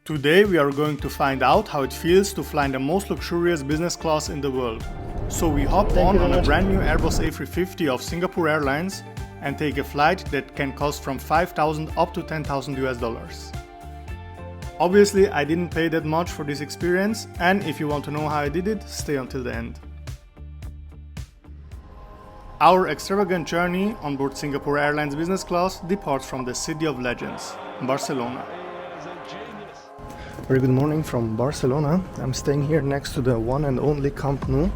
Today we are going to find out how it feels to fly in the most luxurious business class in the world. So we hop on a brand new Airbus A350 of Singapore Airlines and take a flight that can cost from $5,000 up to $10,000. Obviously I didn't pay that much for this experience, and if you want to know how I did it, stay until the end. Our extravagant journey on board Singapore Airlines Business Class departs from the City of Legends, Barcelona. Very good morning from Barcelona. I'm staying here next to the one and only Camp Nou.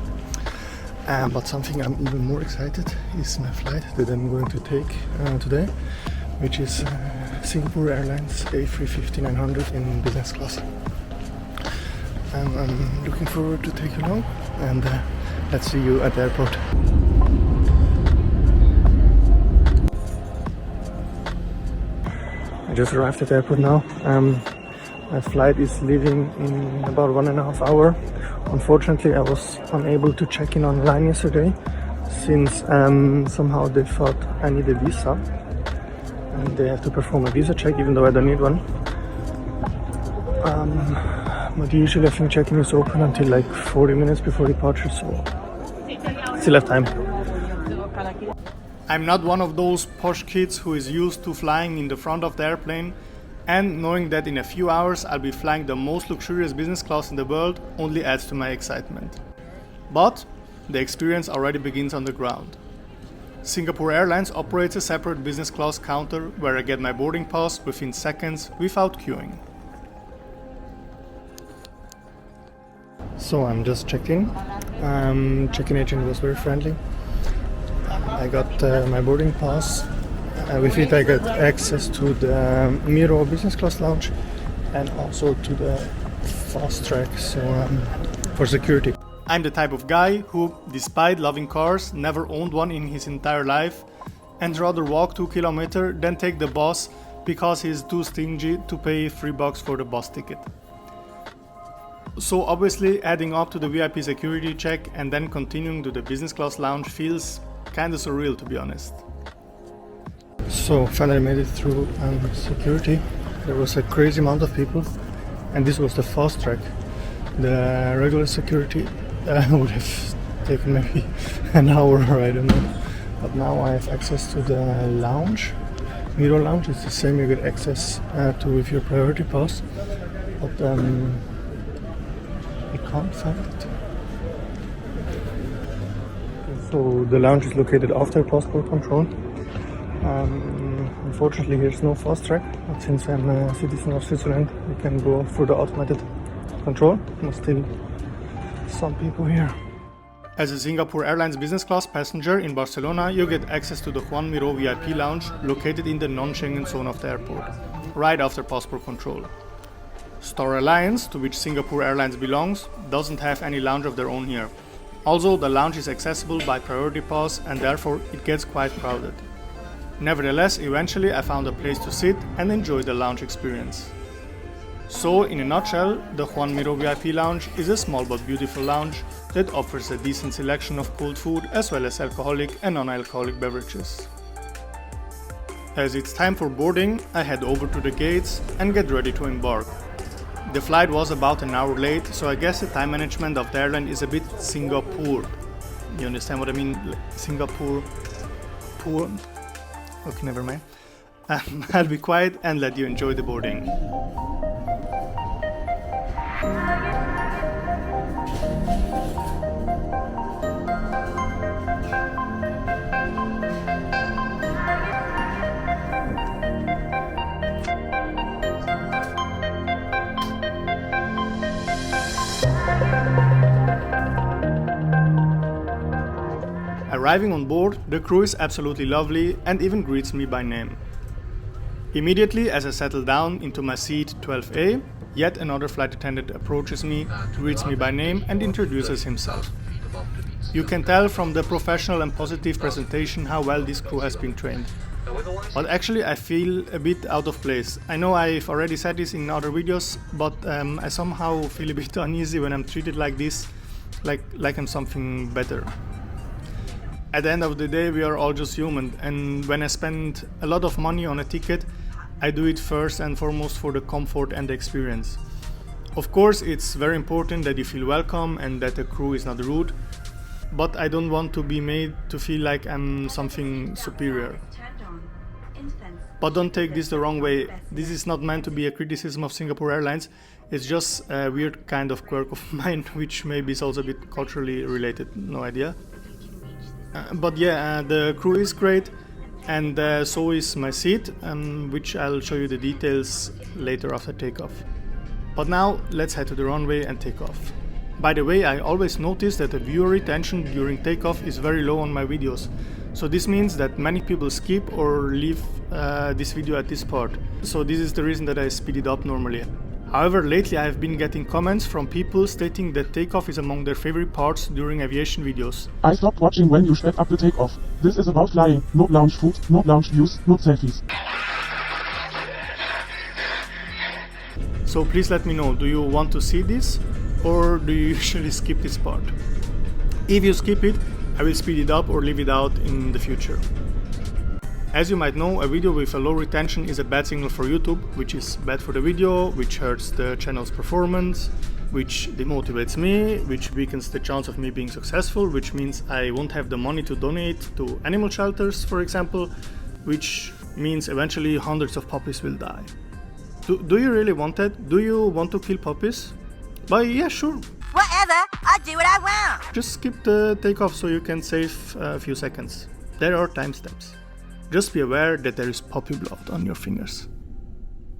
But something I'm even more excited is my flight that I'm going to take today, which is Singapore Airlines A350-900 in business class. I'm looking forward to take you along, and let's see you at the airport. I just arrived at the airport now. My flight is leaving in about 1.5 hours. Unfortunately, I was unable to check in online yesterday since somehow they thought I need a visa and they have to perform a visa check even though I don't need one. But usually I think check-in is open until like 40 minutes before departure, so still have time. I'm not one of those posh kids who is used to flying in the front of the airplane, and knowing that in a few hours I'll be flying the most luxurious business class in the world only adds to my excitement. But the experience already begins on the ground. Singapore Airlines operates a separate business class counter where I get my boarding pass within seconds without queuing. So I'm just checked in. Check-in agent was very friendly. I got my boarding pass. With it I got access to the Miro business class lounge and also to the fast track, so for security. I'm the type of guy who, despite loving cars, never owned one in his entire life and rather walk 2 kilometers than take the bus because he's too stingy to pay $3 for the bus ticket. So obviously adding up to the VIP security check and then continuing to the business class lounge feels kinda surreal, to be honest. So finally made it through security. There was a crazy amount of people and this was the fast track. The regular security would have taken maybe an hour, I don't know. But now I have access to the lounge. Miro lounge is the same you get access to with your priority pass. But I can't find it. So the lounge is located after passport control. Unfortunately here's no fast track, but since I'm a citizen of Switzerland we can go through the automated control. There's still some people here. As a Singapore Airlines business class passenger in Barcelona, you get access to the Juan Miró VIP lounge located in the non-Schengen zone of the airport, right after passport control. Star Alliance, to which Singapore Airlines belongs, doesn't have any lounge of their own here. Also, the lounge is accessible by priority pass and therefore it gets quite crowded. Nevertheless, eventually I found a place to sit and enjoy the lounge experience. So, in a nutshell, the Juan Miró VIP lounge is a small but beautiful lounge that offers a decent selection of cold food as well as alcoholic and non-alcoholic beverages. As it's time for boarding, I head over to the gates and get ready to embark. The flight was about an hour late, so I guess the time management of the airline is a bit Singapore. You understand what I mean? Singapore. Poor. Okay, never mind. I'll be quiet and let you enjoy the boarding. Arriving on board, the crew is absolutely lovely and even greets me by name. Immediately as I settle down into my seat 12A, yet another flight attendant approaches me, greets me by name and introduces himself. You can tell from the professional and positive presentation how well this crew has been trained. But actually I feel a bit out of place. I know I've already said this in other videos, but I somehow feel a bit uneasy when I'm treated like this, like I'm something better. At the end of the day, we are all just human, and when I spend a lot of money on a ticket, I do it first and foremost for the comfort and the experience. Of course, it's very important that you feel welcome and that the crew is not rude, but I don't want to be made to feel like I'm something superior. But don't take this the wrong way. This is not meant to be a criticism of Singapore Airlines. It's just a weird kind of quirk of mine, which maybe is also a bit culturally related, no idea. But yeah, the crew is great, and so is my seat, which I'll show you the details later after takeoff. But now, let's head to the runway and take off. By the way, I always notice that the viewer retention during takeoff is very low on my videos. So this means that many people skip or leave this video at this part. So this is the reason that I speed it up normally. However, lately I have been getting comments from people stating that takeoff is among their favorite parts during aviation videos. I stopped watching when you sped up the takeoff. This is about flying. No lounge food, no lounge views, no selfies. So please let me know, do you want to see this or do you usually skip this part? If you skip it, I will speed it up or leave it out in the future. As you might know, a video with a low retention is a bad signal for YouTube, which is bad for the video, which hurts the channel's performance, which demotivates me, which weakens the chance of me being successful, which means I won't have the money to donate to animal shelters, for example, which means eventually hundreds of puppies will die. Do you really want that? Do you want to kill puppies? But yeah, sure. Whatever, I do what I want. Just skip the takeoff so you can save a few seconds. There are timestamps. Just be aware that there is puppy blood on your fingers.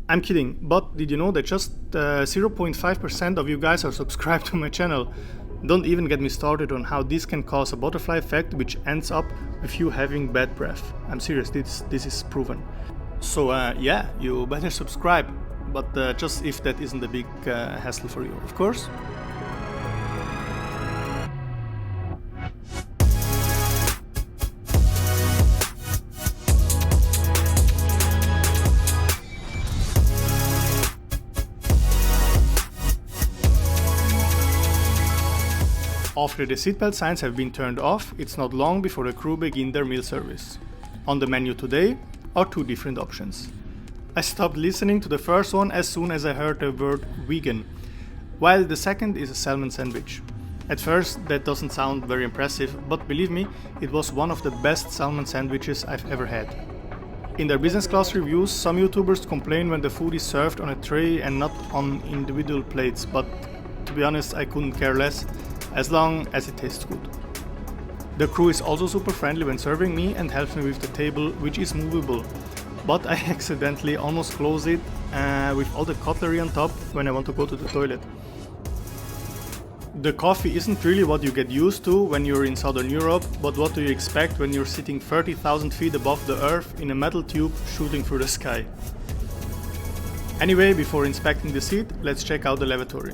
I'm kidding, but did you know that just 0.5% of you guys are subscribed to my channel? Don't even get me started on how this can cause a butterfly effect which ends up with you having bad breath. I'm serious, this is proven. So yeah, you better subscribe, but just if that isn't a big hassle for you, of course. After the seatbelt signs have been turned off, it's not long before the crew begin their meal service. On the menu today are two different options. I stopped listening to the first one as soon as I heard the word vegan, while the second is a salmon sandwich. At first that doesn't sound very impressive, but believe me, it was one of the best salmon sandwiches I've ever had. In their business class reviews, some YouTubers complain when the food is served on a tray and not on individual plates, but to be honest, I couldn't care less, as long as it tastes good. The crew is also super friendly when serving me and helps me with the table, which is movable, but I accidentally almost close it with all the cutlery on top when I want to go to the toilet. The coffee isn't really what you get used to when you're in Southern Europe, but what do you expect when you're sitting 30,000 feet above the earth in a metal tube shooting through the sky? Anyway, before inspecting the seat, let's check out the lavatory.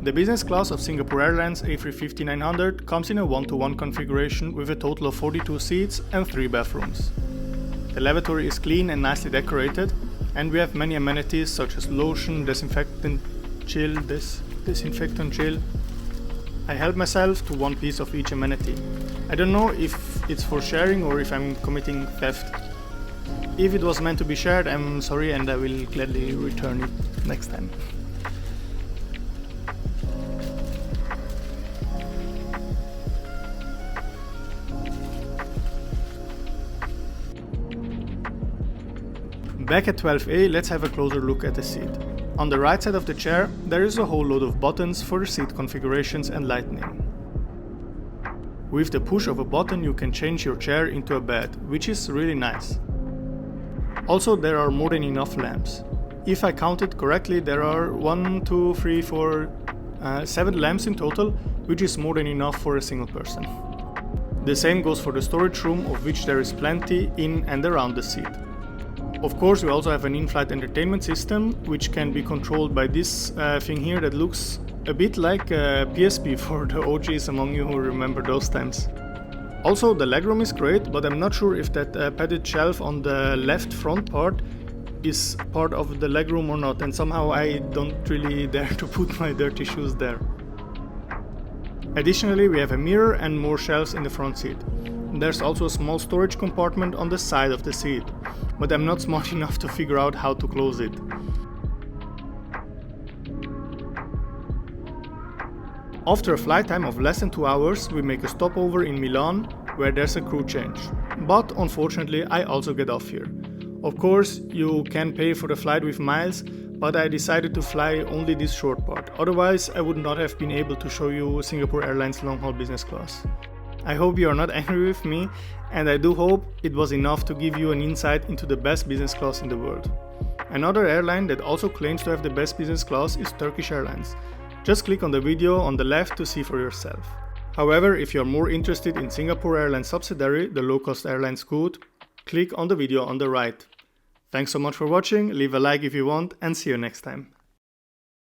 The business class of Singapore Airlines A350-900 comes in a 1-to-1 configuration with a total of 42 seats and 3 bathrooms. The lavatory is clean and nicely decorated, and we have many amenities such as lotion, disinfectant gel. I help myself to one piece of each amenity. I don't know if it's for sharing or if I'm committing theft. If it was meant to be shared, I'm sorry and I will gladly return it next time. Back at 12A, let's have a closer look at the seat. On the right side of the chair, there is a whole load of buttons for the seat configurations and lighting. With the push of a button you can change your chair into a bed, which is really nice. Also, there are more than enough lamps. If I counted correctly, there are 7 lamps in total, which is more than enough for a single person. The same goes for the storage room, of which there is plenty in and around the seat. Of course, we also have an in-flight entertainment system, which can be controlled by this thing here that looks a bit like a PSP for the OGs among you who remember those times. Also, the legroom is great, but I'm not sure if that padded shelf on the left front part is part of the legroom or not, and somehow I don't really dare to put my dirty shoes there. Additionally, we have a mirror and more shelves in the front seat. There's also a small storage compartment on the side of the seat, but I'm not smart enough to figure out how to close it. After a flight time of less than 2 hours, we make a stopover in Milan, where there's a crew change. But unfortunately, I also get off here. Of course, you can pay for the flight with miles, but I decided to fly only this short part. Otherwise, I would not have been able to show you Singapore Airlines long-haul business class. I hope you are not angry with me, and I do hope it was enough to give you an insight into the best business class in the world. Another airline that also claims to have the best business class is Turkish Airlines. Just click on the video on the left to see for yourself. However, if you are more interested in Singapore Airlines subsidiary, the low-cost airline Scoot, click on the video on the right. Thanks so much for watching, leave a like if you want, and see you next time.